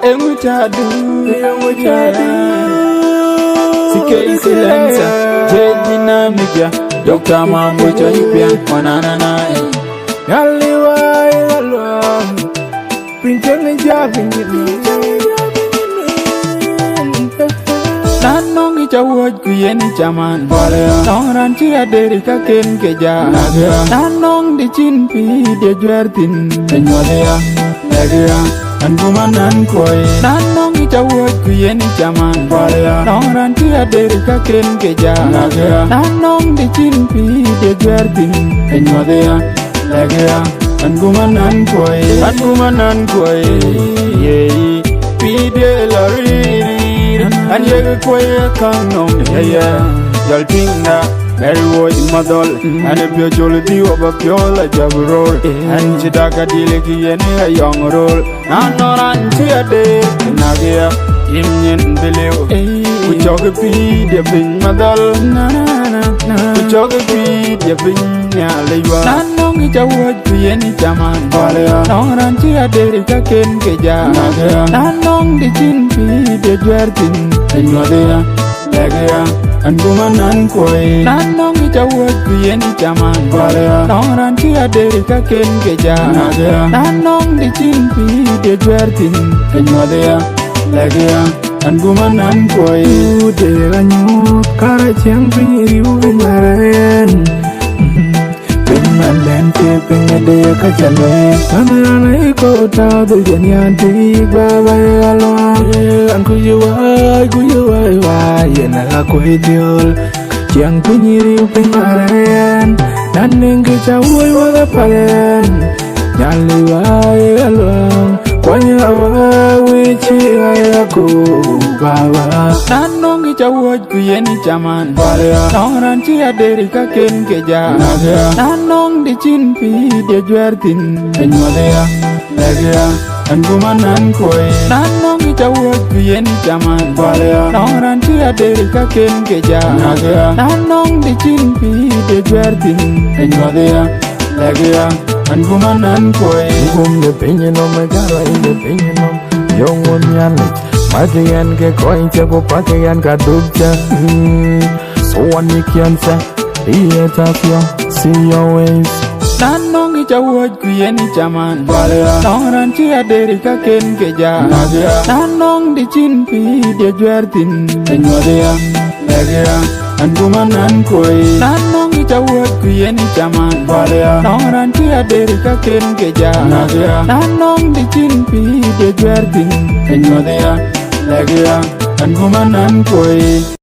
Emuchadu Sike silenza Jedi na mibia Dr. Mambo Chanipia Wananana Yaliwa yalwa Pinchani jabini Nanongi chawaj kuyeni chaman Nongran chia deri kaken keja Nanong di chin pi dia juertin Penyolea Legia Angumanan koi Nanongi chawaj kuyeni chaman Nongran chia deri kaken keja Nanong di chin pi dia juertin Penyolea Legia Angumanan koi Yeyi Pi de lari and you quiet come on, y'all think that very wood model, and if you're jolly view of a pure job roll, and Chidaka Diliki and a young roll, and not until a day, Nagia, Indian below, we talk a feed, the big model, we talk a feed, the big Yaliwa, and long it's a word to any Jaman, not until a day, Kaken Keja, and long the chin feed, the Jertin. Penyolea, Legia, Angumanan koi Nanong itawad kuyeni chaman Nongran chia deri kaken keja Nanong di chinpi de juertin Penyolea, Legia, Angumanan koi Ude ranyut kara chiang piriu vinaren Pinmalen te pengede kacale Kamerana iko tau tu janyanti Babai alwa An kuyuwai wai Yena kuitiol Chiang pinyiriu pengaren Naning kicawai wala palen Nyaliwai alwang Kwanya wichi ayaku bawa Nanong itawad kuyeni chaman Nongran chia deri kaken keja Nanong di chinpi de juertin Penyolea, Legia, Angumanan koi Nanong itawad kuyeni chaman Nongran chia deri kaken keja Nanong di chinpi de juertin Penyolea, Legia, Angumanan koi Gumde penyenom megara inde penyenom Yongun yanlik Matian ke koi ceko pakaian kadukja Soan mikiansa Iya tapio See your ways Nanong itawad kuyeni chaman Nongran chia deri kaken keja Nanong di chinpi dia juertin Penyolea, Legia, Angumanan koi Nanong itawad kuyeni chaman Nongran chia deri kaken keja Nanong di chinpi dia juertin Penyolea, Legia, Angumanan koi